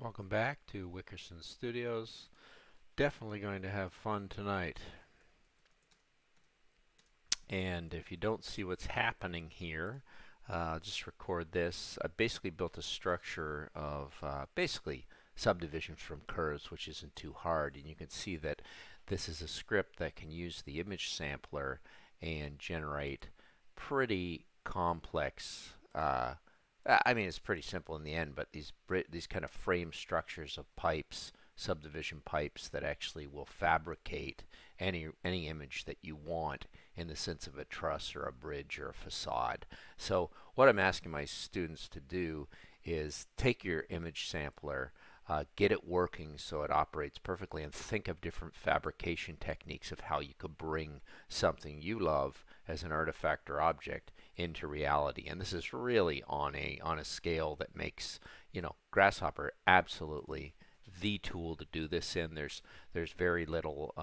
Welcome back to Wickerson Studios. Definitely going to have fun tonight. And if you don't see what's happening here, just record this. I basically built a structure of basically subdivisions from curves, which isn't too hard. And you can see that this is a script that can use the image sampler and generate pretty complex I mean, it's pretty simple in the end, but these kind of frame structures of pipes, subdivision pipes that actually will fabricate any image that you want in the sense of a truss or a bridge or a facade. So what I'm asking my students to do is take your image sampler, get it working so it operates perfectly, and think of different fabrication techniques of how you could bring something you love as an artifact or object into reality. And this is really on a scale that makes, Grasshopper absolutely the tool to do this in. There's very little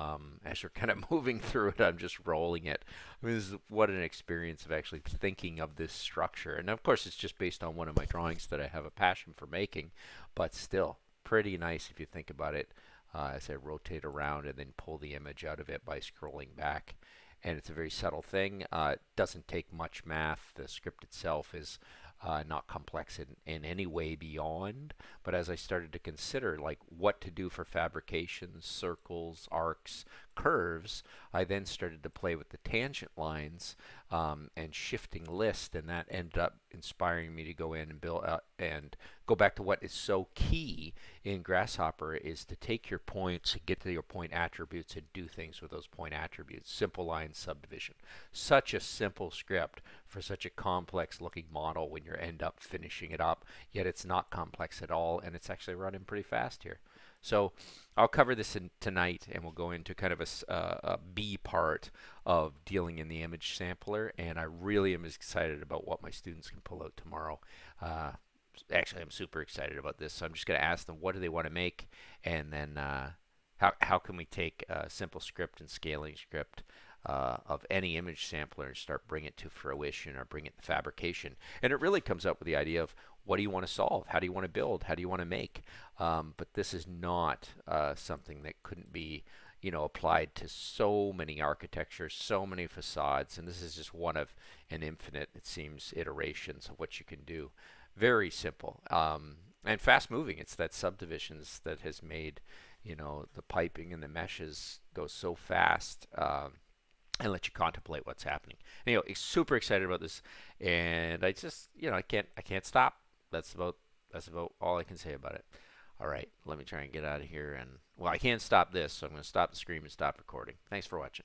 as we're kind of moving through it. I'm just rolling it. I mean, this is what an experience of actually thinking of this structure. And of course, it's just based on one of my drawings that I have a passion for making, but still pretty nice if you think about it. As I rotate around and then pull the image out of it by scrolling back. And it's a very subtle thing. It doesn't take much math. The script itself is not complex in any way beyond. But as I started to consider like what to do for fabrications, circles, arcs, curves, I then started to play with the tangent lines and shifting list, and that ended up inspiring me to go in and build and go back to what is so key in Grasshopper is to take your points, get to your point attributes, and do things with those point attributes. Simple line subdivision. Such a simple script for such a complex looking model when you end up finishing it up, yet it's not complex at all, and it's actually running pretty fast here. So I'll cover this tonight, and we'll go into kind of a B part of dealing in the image sampler, and I really am excited about what my students can pull out tomorrow. Actually, I'm super excited about this, so I'm just going to ask them what do they want to make, and then how can we take a simple script and scaling script of any image sampler and start bring it to fruition or bring it to fabrication. And it really comes up with the idea of what do you want to solve? How do you want to build? How do you want to make? But this is not something that couldn't be applied to so many architectures, so many facades, and this is just one of an infinite, it seems, iterations of what you can do. Very simple and fast moving. It's that subdivisions that has made the piping and the meshes go so fast. And let you contemplate what's happening. Anyway, super excited about this, and I just I can't stop. That's about all I can say about it. All right, let me try and get out of here, and well, I can't stop this, so I'm going to stop the stream and stop recording. Thanks for watching.